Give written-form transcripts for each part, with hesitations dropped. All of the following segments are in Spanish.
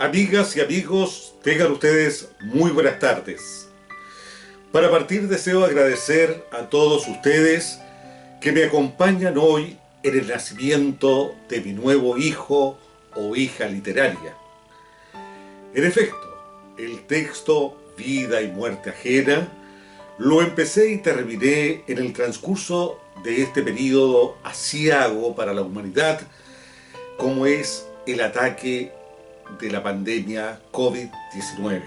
Amigas y amigos, tengan ustedes muy buenas tardes. Para partir deseo agradecer a todos ustedes que me acompañan hoy en el nacimiento de mi nuevo hijo o hija literaria. En efecto, el texto Vida y muerte ajena lo empecé y terminé en el transcurso de este periodo aciago para la humanidad, como es el ataque de la pandemia COVID-19.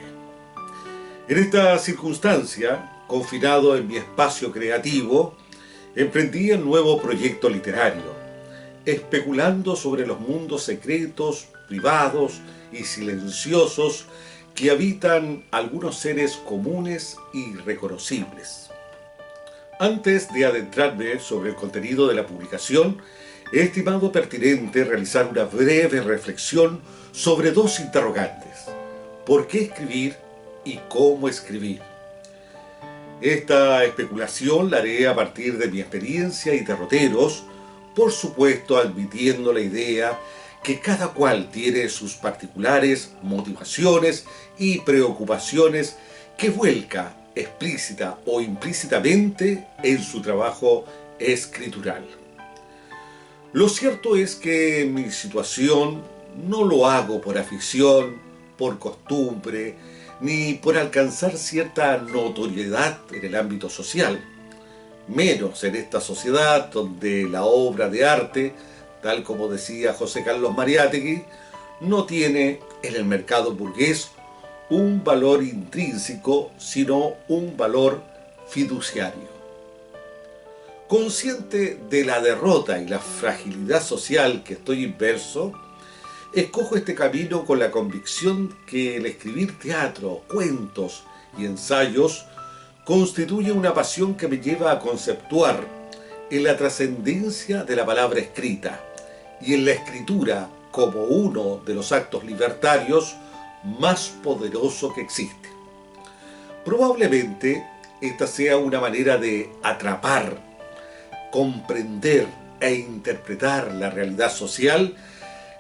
En esta circunstancia, confinado en mi espacio creativo, emprendí el nuevo proyecto literario, especulando sobre los mundos secretos, privados y silenciosos que habitan algunos seres comunes y reconocibles. Antes de adentrarme sobre el contenido de la publicación, he estimado pertinente realizar una breve reflexión sobre dos interrogantes: ¿por qué escribir y cómo escribir? Esta especulación la haré a partir de mi experiencia y derroteros, por supuesto admitiendo la idea que cada cual tiene sus particulares motivaciones y preocupaciones que vuelca explícita o implícitamente en su trabajo escritural. Lo cierto es que en mi situación no lo hago por afición, por costumbre, ni por alcanzar cierta notoriedad en el ámbito social, menos en esta sociedad donde la obra de arte, tal como decía José Carlos Mariátegui, no tiene en el mercado burgués un valor intrínseco, sino un valor fiduciario. Consciente de la derrota y la fragilidad social que estoy inmerso, escojo este camino con la convicción que el escribir teatro, cuentos y ensayos constituye una pasión que me lleva a conceptuar en la trascendencia de la palabra escrita y en la escritura como uno de los actos libertarios más poderoso que existe. Probablemente esta sea una manera de atrapar, comprender e interpretar la realidad social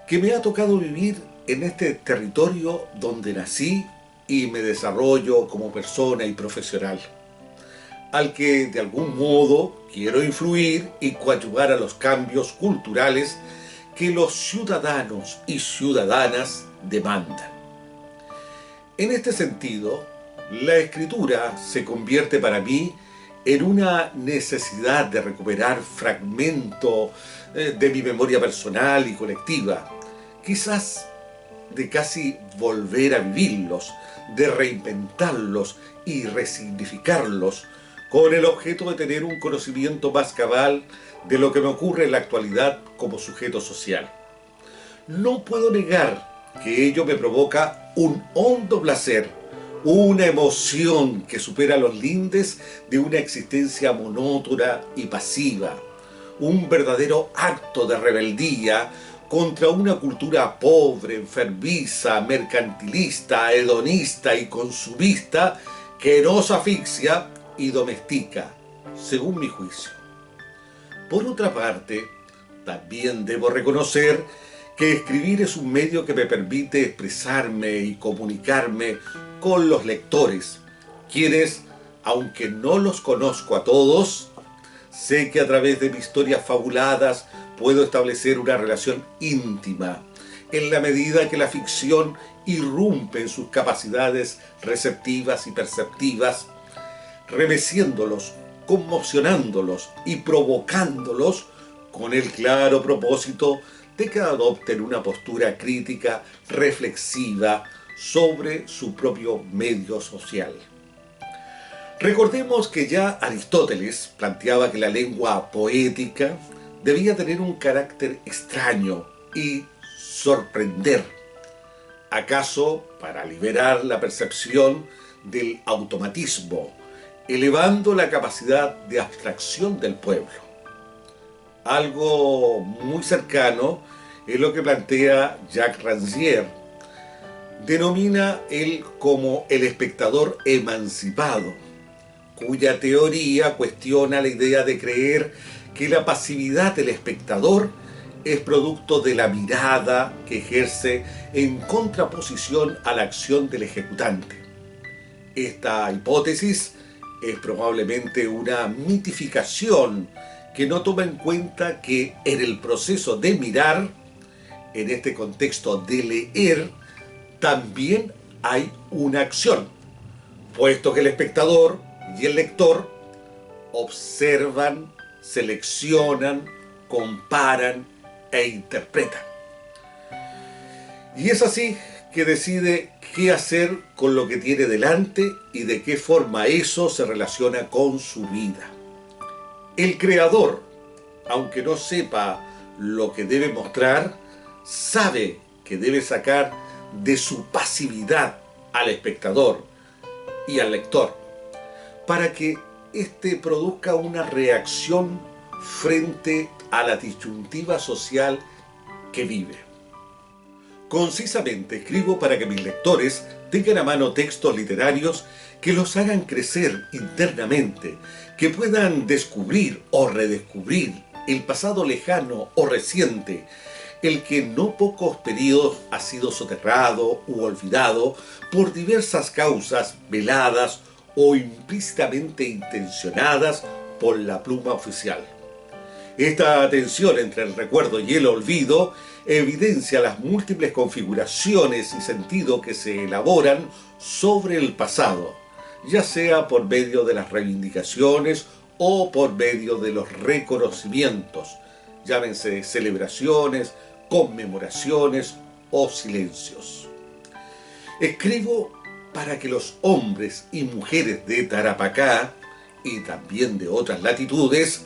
que me ha tocado vivir en este territorio donde nací y me desarrollo como persona y profesional, al que de algún modo quiero influir y coadyuvar a los cambios culturales que los ciudadanos y ciudadanas demandan. En este sentido, la escritura se convierte para mí en una necesidad de recuperar fragmentos de mi memoria personal y colectiva, quizás de casi volver a vivirlos, de reinventarlos y resignificarlos, con el objeto de tener un conocimiento más cabal de lo que me ocurre en la actualidad como sujeto social. No puedo negar que ello me provoca un hondo placer, una emoción que supera los lindes de una existencia monótona y pasiva, un verdadero acto de rebeldía contra una cultura pobre, enfermiza, mercantilista, hedonista y consumista que nos asfixia y domestica, según mi juicio. Por otra parte, también debo reconocer que escribir es un medio que me permite expresarme y comunicarme con los lectores, quienes, aunque no los conozco a todos, sé que a través de mis historias fabuladas puedo establecer una relación íntima, en la medida que la ficción irrumpe en sus capacidades receptivas y perceptivas, remeciéndolos, conmocionándolos y provocándolos con el claro propósito de que adopten una postura crítica, reflexiva sobre su propio medio social. Recordemos que ya Aristóteles planteaba que la lengua poética debía tener un carácter extraño y sorprender, acaso para liberar la percepción del automatismo, elevando la capacidad de abstracción del pueblo. Algo muy cercano es lo que plantea Jacques Rancière. Denomina él como el espectador emancipado, cuya teoría cuestiona la idea de creer que la pasividad del espectador es producto de la mirada que ejerce en contraposición a la acción del ejecutante. Esta hipótesis es probablemente una mitificación que no toma en cuenta que en el proceso de mirar, en este contexto de leer, también hay una acción, puesto que el espectador y el lector observan, seleccionan, comparan e interpretan. Y es así que decide qué hacer con lo que tiene delante y de qué forma eso se relaciona con su vida. El creador, aunque no sepa lo que debe mostrar, sabe que debe sacar de su pasividad al espectador y al lector, para que éste produzca una reacción frente a la disyuntiva social que vive. Concisamente escribo para que mis lectores tengan a mano textos literarios que los hagan crecer internamente, que puedan descubrir o redescubrir el pasado lejano o reciente, el que no pocos periodos ha sido soterrado u olvidado por diversas causas veladas o implícitamente intencionadas por la pluma oficial. Esta tensión entre el recuerdo y el olvido evidencia las múltiples configuraciones y sentido que se elaboran sobre el pasado, ya sea por medio de las reivindicaciones o por medio de los reconocimientos, llámense celebraciones, conmemoraciones o silencios. Escribo para que los hombres y mujeres de Tarapacá y también de otras latitudes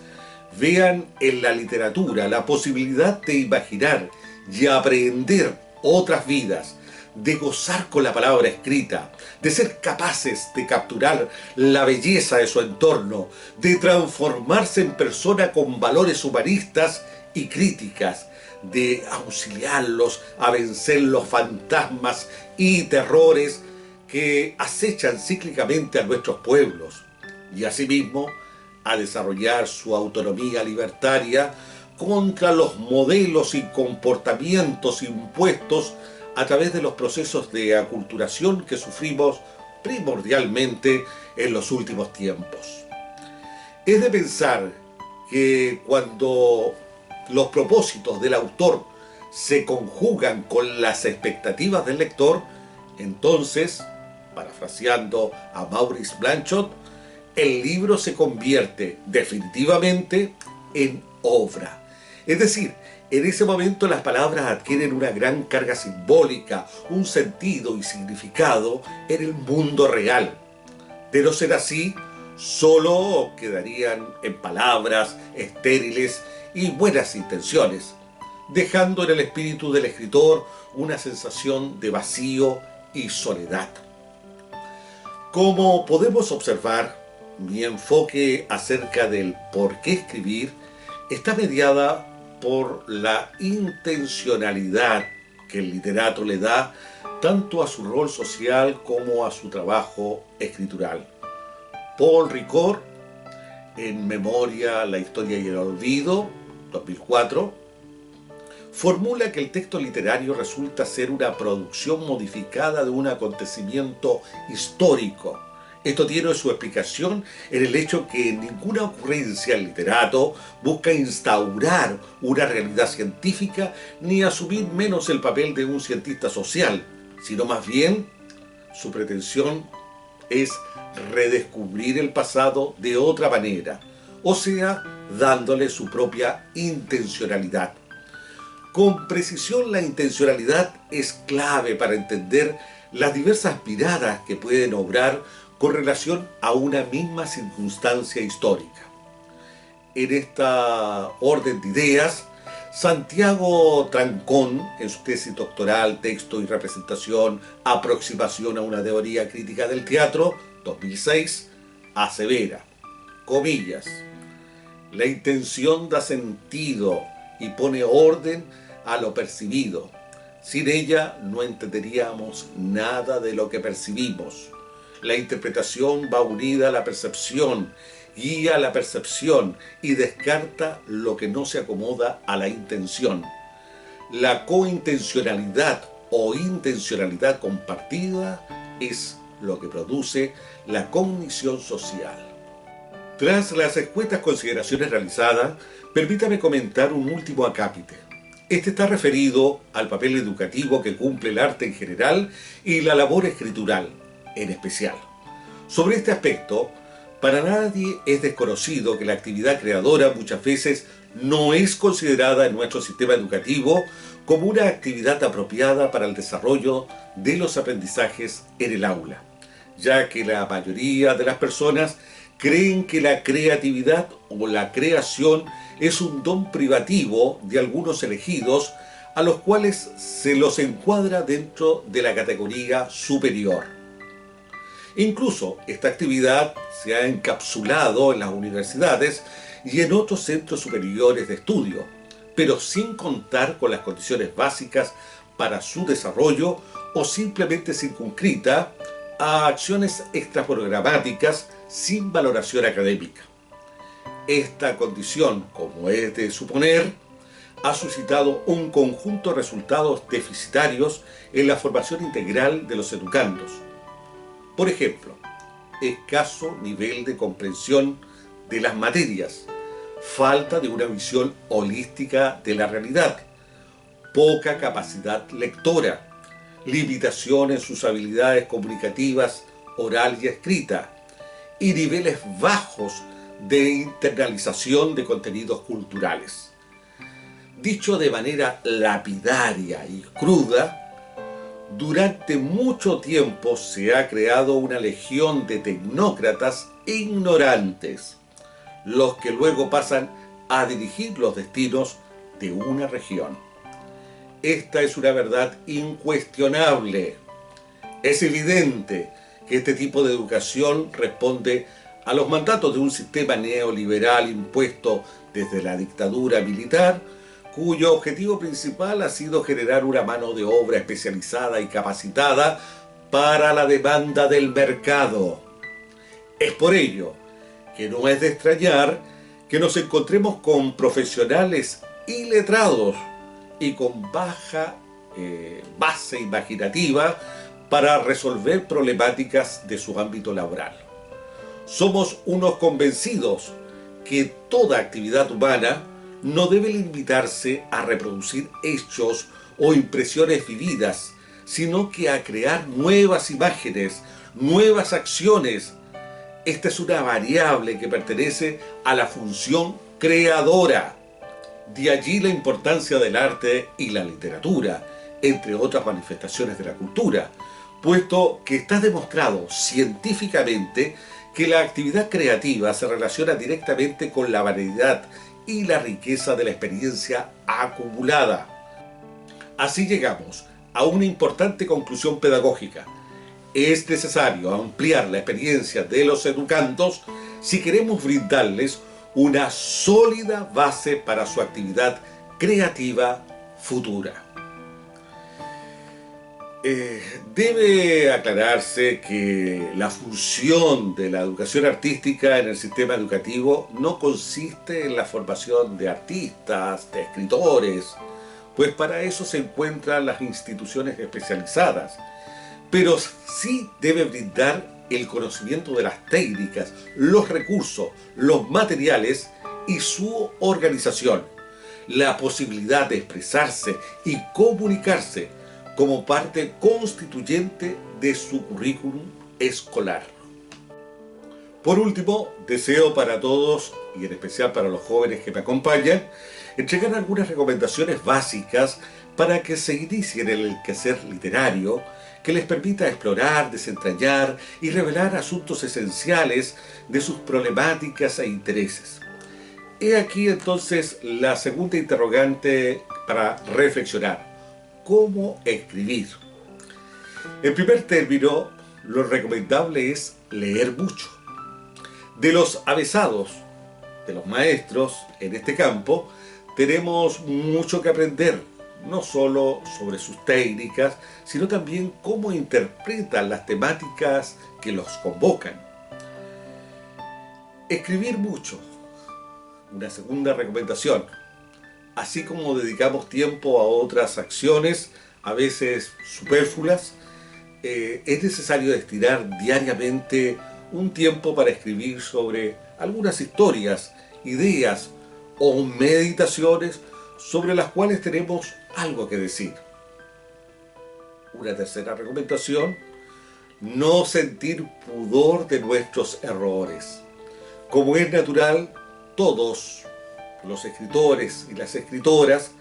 vean en la literatura la posibilidad de imaginar y aprehender otras vidas, de gozar con la palabra escrita, de ser capaces de capturar la belleza de su entorno, de transformarse en persona con valores humanistas y críticas, de auxiliarlos a vencer los fantasmas y terrores que acechan cíclicamente a nuestros pueblos, y asimismo a desarrollar su autonomía libertaria contra los modelos y comportamientos impuestos a través de los procesos de aculturación que sufrimos primordialmente en los últimos tiempos. Es de pensar que cuando los propósitos del autor se conjugan con las expectativas del lector, entonces, parafraseando a Maurice Blanchot, el libro se convierte definitivamente en obra. Es decir, en ese momento las palabras adquieren una gran carga simbólica, un sentido y significado en el mundo real. De no ser así, solo quedarían en palabras estériles y buenas intenciones, dejando en el espíritu del escritor una sensación de vacío y soledad. Como podemos observar, mi enfoque acerca del por qué escribir está mediada por la intencionalidad que el literato le da tanto a su rol social como a su trabajo escritural. Paul Ricoeur, en Memoria, la historia y el olvido, 2004, formula que el texto literario resulta ser una producción modificada de un acontecimiento histórico. Esto tiene su explicación en el hecho que en ninguna ocurrencia el literato busca instaurar una realidad científica ni asumir menos el papel de un cientista social, sino más bien su pretensión es redescubrir el pasado de otra manera, o sea, dándole su propia intencionalidad. Con precisión, la intencionalidad es clave para entender las diversas miradas que pueden obrar con relación a una misma circunstancia histórica. En esta orden de ideas, Santiago Trancón, en su tesis doctoral Texto y representación, aproximación a una teoría crítica del teatro, 2006, asevera, comillas, la intención da sentido y pone orden a lo percibido. Sin ella no entenderíamos nada de lo que percibimos. La interpretación va unida a la percepción guía la percepción y descarta lo que no se acomoda a la intención. La cointencionalidad o intencionalidad compartida es lo que produce la cognición social. Tras las escuetas consideraciones realizadas, permítame comentar un último acápite. Este está referido al papel educativo que cumple el arte en general y la labor escritural en especial. Sobre este aspecto, para nadie es desconocido que la actividad creadora muchas veces no es considerada en nuestro sistema educativo como una actividad apropiada para el desarrollo de los aprendizajes en el aula, ya que la mayoría de las personas creen que la creatividad o la creación es un don privativo de algunos elegidos a los cuales se los encuadra dentro de la categoría superior. Incluso esta actividad se ha encapsulado en las universidades y en otros centros superiores de estudio, pero sin contar con las condiciones básicas para su desarrollo o simplemente circunscrita a acciones extraprogramáticas sin valoración académica. Esta condición, como es de suponer, ha suscitado un conjunto de resultados deficitarios en la formación integral de los educandos. Por ejemplo, escaso nivel de comprensión de las materias, falta de una visión holística de la realidad, poca capacidad lectora, limitación en sus habilidades comunicativas oral y escrita, y niveles bajos de internalización de contenidos culturales. Dicho de manera lapidaria y cruda, durante mucho tiempo se ha creado una legión de tecnócratas ignorantes, los que luego pasan a dirigir los destinos de una región. Esta es una verdad incuestionable. Es evidente que este tipo de educación responde a los mandatos de un sistema neoliberal impuesto desde la dictadura militar, cuyo objetivo principal ha sido generar una mano de obra especializada y capacitada para la demanda del mercado. Es por ello que no es de extrañar que nos encontremos con profesionales iletrados y con baja base imaginativa para resolver problemáticas de su ámbito laboral. Somos unos convencidos que toda actividad humana no debe limitarse a reproducir hechos o impresiones vividas, sino que a crear nuevas imágenes, nuevas acciones. Esta es una variable que pertenece a la función creadora. De allí la importancia del arte y la literatura, entre otras manifestaciones de la cultura, puesto que está demostrado científicamente que la actividad creativa se relaciona directamente con la variedad y la riqueza de la experiencia acumulada. Así llegamos a una importante conclusión pedagógica. Es necesario ampliar la experiencia de los educandos si queremos brindarles una sólida base para su actividad creativa futura. Debe aclararse que la función de la educación artística en el sistema educativo no consiste en la formación de artistas, de escritores, pues para eso se encuentran las instituciones especializadas, pero sí debe brindar el conocimiento de las técnicas, los recursos, los materiales y su organización, la posibilidad de expresarse y comunicarse como parte constituyente de su currículum escolar. Por último, deseo para todos, y en especial para los jóvenes que me acompañan, entregar algunas recomendaciones básicas para que se inicien en el quehacer literario, que les permita explorar, desentrañar y revelar asuntos esenciales de sus problemáticas e intereses. He aquí entonces la segunda interrogante para reflexionar. ¿Cómo escribir? En primer término, lo recomendable es leer mucho. De los avesados, de los maestros en este campo, tenemos mucho que aprender, no solo sobre sus técnicas, sino también cómo interpretan las temáticas que los convocan. Escribir mucho. Una segunda recomendación. Así como dedicamos tiempo a otras acciones, a veces superfluas, es necesario destinar diariamente un tiempo para escribir sobre algunas historias, ideas o meditaciones sobre las cuales tenemos algo que decir. Una tercera recomendación, no sentir pudor de nuestros errores. Como es natural, todos los escritores y las escritoras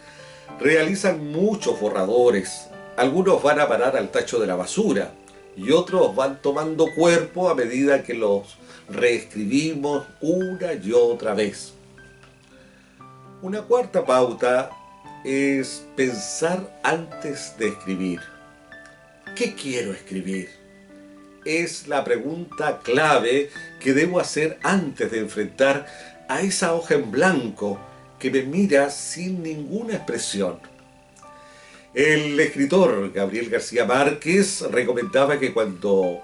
realizan muchos borradores. Algunos van a parar al tacho de la basura y otros van tomando cuerpo a medida que los reescribimos una y otra vez. Una cuarta pauta es pensar antes de escribir. ¿Qué quiero escribir? Es la pregunta clave que debo hacer antes de enfrentar a esa hoja en blanco que me mira sin ninguna expresión. El escritor Gabriel García Márquez recomendaba que cuando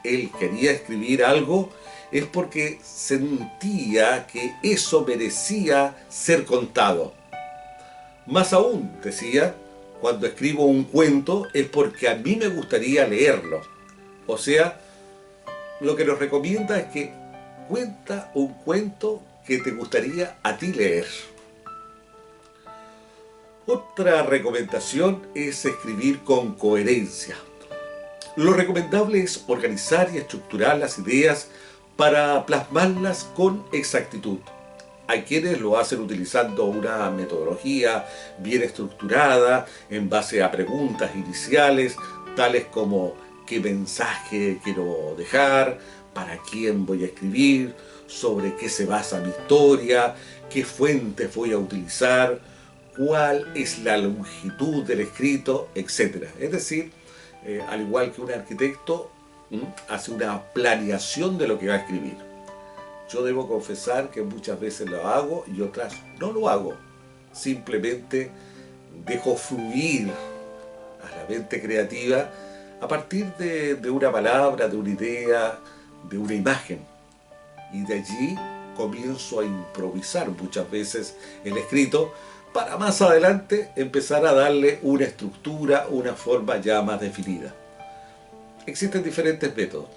él quería escribir algo es porque sentía que eso merecía ser contado. Más aún, decía, cuando escribo un cuento es porque a mí me gustaría leerlo. O sea, lo que nos recomienda es que cuenta un cuento que te gustaría a ti leer. Otra recomendación es escribir con coherencia. Lo recomendable es organizar y estructurar las ideas para plasmarlas con exactitud. Hay quienes lo hacen utilizando una metodología bien estructurada en base a preguntas iniciales, tales como ¿qué mensaje quiero dejar? ¿Para quién voy a escribir? ¿Sobre qué se basa mi historia? ¿Qué fuentes voy a utilizar? ¿Cuál es la longitud del escrito? Etcétera. Es decir, al igual que un arquitecto, hace una planeación de lo que va a escribir. Yo debo confesar que muchas veces lo hago y otras no lo hago. Simplemente dejo fluir a la mente creativa a partir de una palabra, de una idea, de una imagen. Y de allí comienzo a improvisar muchas veces el escrito para más adelante empezar a darle una estructura, una forma ya más definida. Existen diferentes métodos,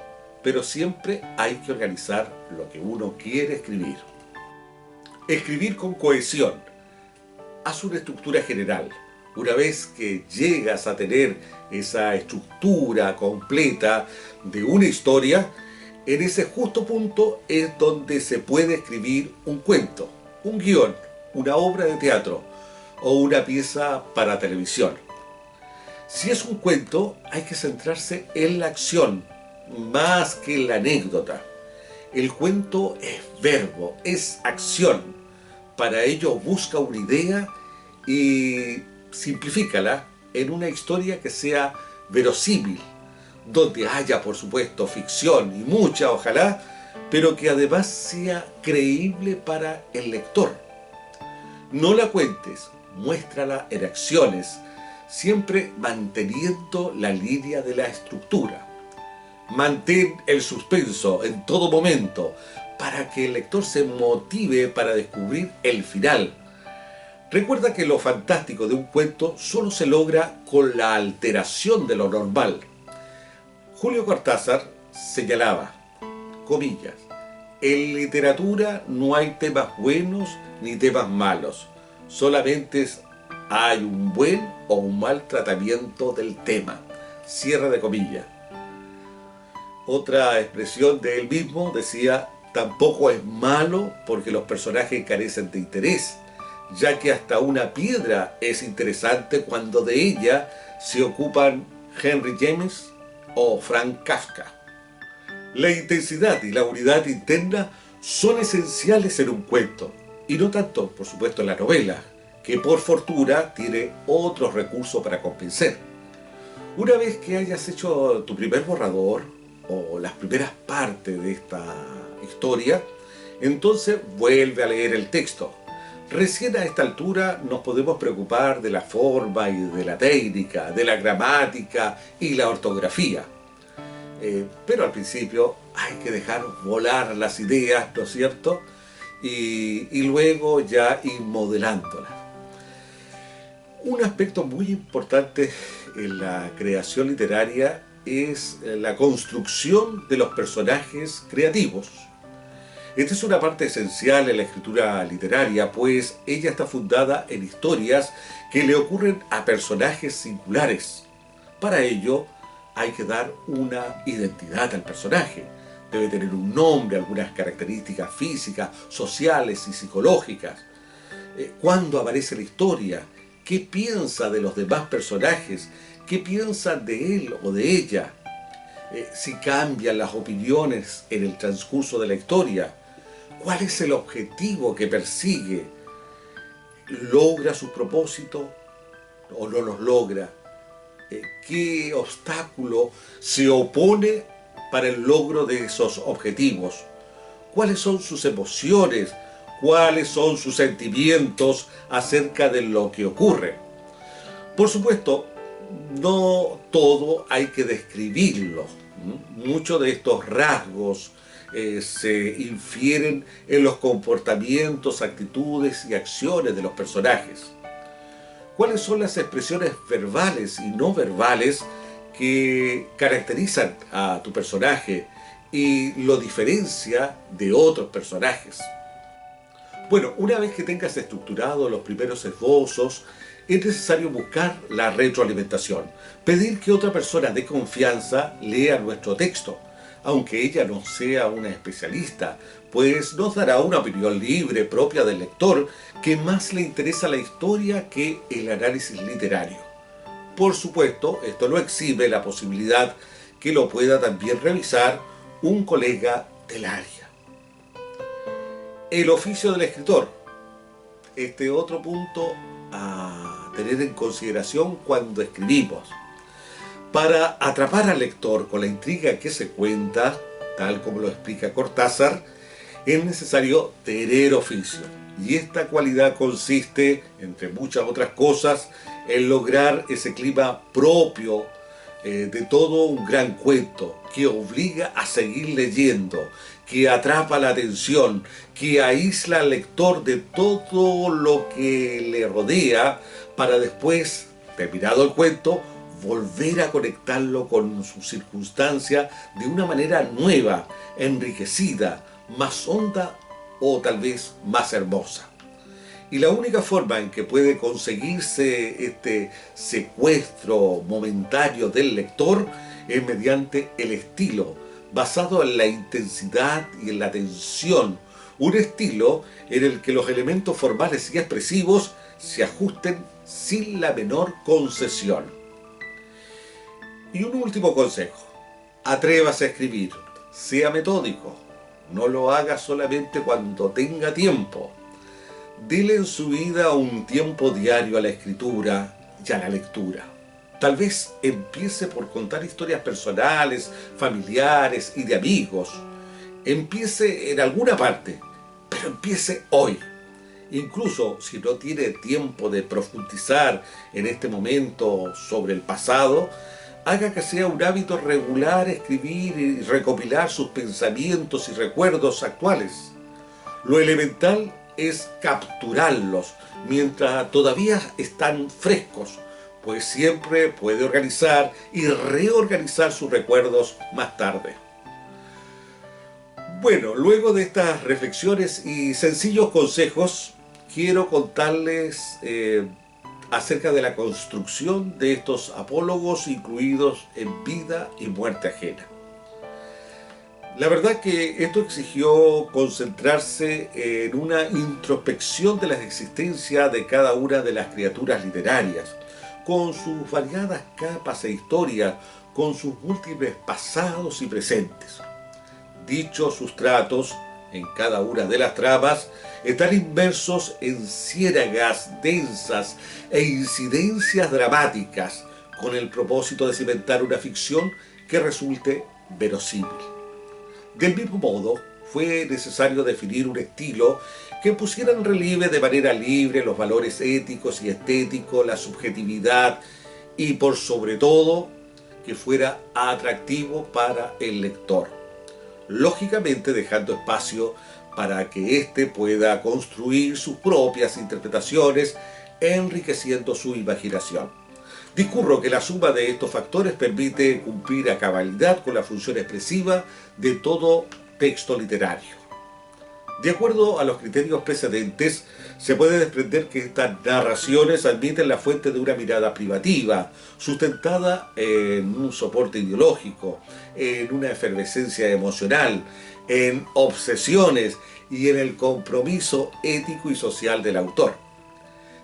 pero siempre hay que organizar lo que uno quiere escribir. Escribir con cohesión. Haz una estructura general. Una vez que llegas a tener esa estructura completa de una historia, en ese justo punto es donde se puede escribir un cuento, un guión, una obra de teatro o una pieza para televisión. Si es un cuento, hay que centrarse en la acción, más que en la anécdota. El cuento es verbo, es acción. Para ello busca una idea y simplifícala en una historia que sea verosímil, donde haya, por supuesto, ficción y mucha, ojalá, pero que además sea creíble para el lector. No la cuentes, muéstrala en acciones, siempre manteniendo la línea de la estructura. Mantén el suspenso en todo momento para que el lector se motive para descubrir el final. Recuerda que lo fantástico de un cuento solo se logra con la alteración de lo normal. Julio Cortázar señalaba, comillas, en literatura no hay temas buenos ni temas malos, solamente hay un buen o un mal tratamiento del tema. Cierre de comillas. Otra expresión de él mismo decía, tampoco es malo porque los personajes carecen de interés, ya que hasta una piedra es interesante cuando de ella se ocupan Henry James o Franz Kafka. La intensidad y la unidad interna son esenciales en un cuento, y no tanto, por supuesto, en la novela, que por fortuna tiene otros recursos para compensar. Una vez que hayas hecho tu primer borrador o las primeras partes de esta historia, entonces vuelve a leer el texto. Recién a esta altura nos podemos preocupar de la forma y de la técnica, de la gramática y la ortografía. pero al principio hay que dejar volar las ideas, ¿no es cierto? Y luego ya ir modelándolas. Un aspecto muy importante en la creación literaria es la construcción de los personajes creativos. Esta es una parte esencial en la escritura literaria, pues ella está fundada en historias que le ocurren a personajes singulares. Para ello, hay que dar una identidad al personaje. Debe tener un nombre, algunas características físicas, sociales y psicológicas. ¿Cuándo aparece la historia? ¿Qué piensa de los demás personajes? ¿Qué piensan de él o de ella? Si cambian las opiniones en el transcurso de la historia. ¿Cuál es el objetivo que persigue? ¿Logra sus propósitos o no los logra? ¿Qué obstáculo se opone para el logro de esos objetivos? ¿Cuáles son sus emociones? ¿Cuáles son sus sentimientos acerca de lo que ocurre? Por supuesto, no todo hay que describirlo. Muchos de estos rasgos se infieren en los comportamientos, actitudes y acciones de los personajes. ¿Cuáles son las expresiones verbales y no verbales que caracterizan a tu personaje y lo diferencia de otros personajes? Bueno, una vez que tengas estructurado los primeros esbozos, es necesario buscar la retroalimentación, pedir que otra persona de confianza lea nuestro texto, aunque ella no sea una especialista, pues nos dará una opinión libre propia del lector que más le interesa la historia que el análisis literario. Por supuesto, esto no exime la posibilidad que lo pueda también revisar un colega del área. El oficio del escritor. Este otro punto a tener en consideración cuando escribimos. Para atrapar al lector con la intriga que se cuenta, tal como lo explica Cortázar, es necesario tener oficio. Y esta cualidad consiste, entre muchas otras cosas, en lograr ese clima propio de todo un gran cuento, que obliga a seguir leyendo, que atrapa la atención, que aísla al lector de todo lo que le rodea, para después, terminado el cuento, volver a conectarlo con su circunstancia de una manera nueva, enriquecida, más honda o tal vez más hermosa. Y la única forma en que puede conseguirse este secuestro momentáneo del lector es mediante el estilo, basado en la intensidad y en la tensión. Un estilo en el que los elementos formales y expresivos se ajusten sin la menor concesión. Y un último consejo: atrévase a escribir, sea metódico, no lo haga solamente cuando tenga tiempo. Dele en su vida un tiempo diario a la escritura y a la lectura. Tal vez empiece por contar historias personales, familiares y de amigos. Empiece en alguna parte, pero empiece hoy. Incluso si no tiene tiempo de profundizar en este momento sobre el pasado, haga que sea un hábito regular escribir y recopilar sus pensamientos y recuerdos actuales. Lo elemental es capturarlos mientras todavía están frescos, pues siempre puede organizar y reorganizar sus recuerdos más tarde. Bueno, luego de estas reflexiones y sencillos consejos, quiero contarles acerca de la construcción de estos apólogos incluidos en Vida y Muerte Ajena. La verdad que esto exigió concentrarse en una introspección de la existencia de cada una de las criaturas literarias, con sus variadas capas e historias, con sus múltiples pasados y presentes. Dichos sustratos, en cada una de las tramas, están inmersos en ciénagas densas e incidencias dramáticas, con el propósito de cimentar una ficción que resulte verosímil. Del mismo modo, fue necesario definir un estilo que pusiera en relieve de manera libre los valores éticos y estéticos, la subjetividad y, por sobre todo, que fuera atractivo para el lector, lógicamente dejando espacio para que éste pueda construir sus propias interpretaciones, enriqueciendo su imaginación. Discurro que la suma de estos factores permite cumplir a cabalidad con la función expresiva de todo texto literario. De acuerdo a los criterios precedentes, se puede desprender que estas narraciones admiten la fuente de una mirada privativa, sustentada en un soporte ideológico, en una efervescencia emocional, en obsesiones y en el compromiso ético y social del autor.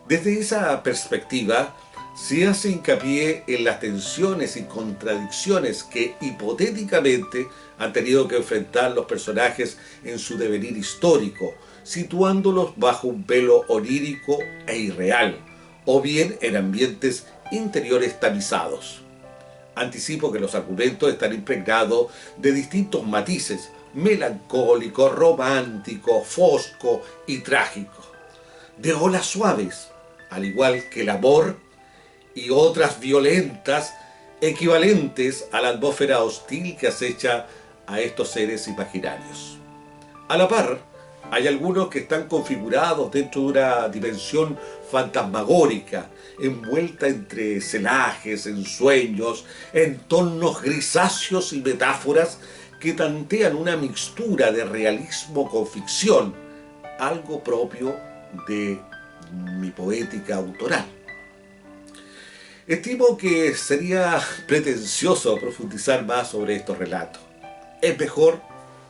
Desde esa perspectiva, se hace hincapié en las tensiones y contradicciones que hipotéticamente han tenido que enfrentar los personajes en su devenir histórico, situándolos bajo un velo onírico e irreal, o bien en ambientes interiores tamizados. Anticipo que los argumentos están impregnados de distintos matices: melancólico, romántico, fosco y trágico, de olas suaves, al igual que el amor, y otras violentas, equivalentes a la atmósfera hostil que acecha a estos seres imaginarios. A la par, hay algunos que están configurados dentro de una dimensión fantasmagórica, envuelta entre celajes, ensueños, entornos grisáceos y metáforas que tantean una mixtura de realismo con ficción, algo propio de mi poética autoral. Estimo que sería pretencioso profundizar más sobre estos relatos. Es mejor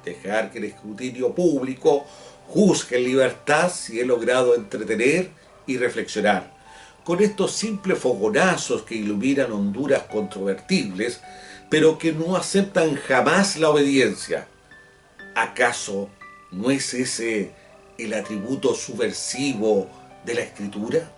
dejar que el escrutinio público juzgue en libertad si he logrado entretener y reflexionar, con estos simples fogonazos que iluminan honduras controvertibles, pero que no aceptan jamás la obediencia. ¿Acaso no es ese el atributo subversivo de la escritura?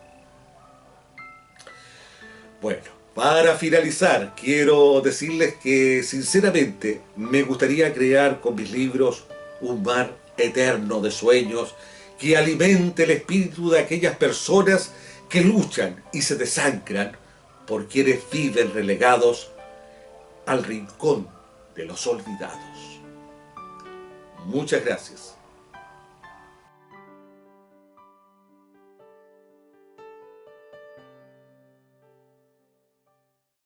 Bueno, para finalizar, quiero decirles que sinceramente me gustaría crear con mis libros un mar eterno de sueños que alimente el espíritu de aquellas personas que luchan y se desangran por quienes viven relegados al rincón de los olvidados. Muchas gracias.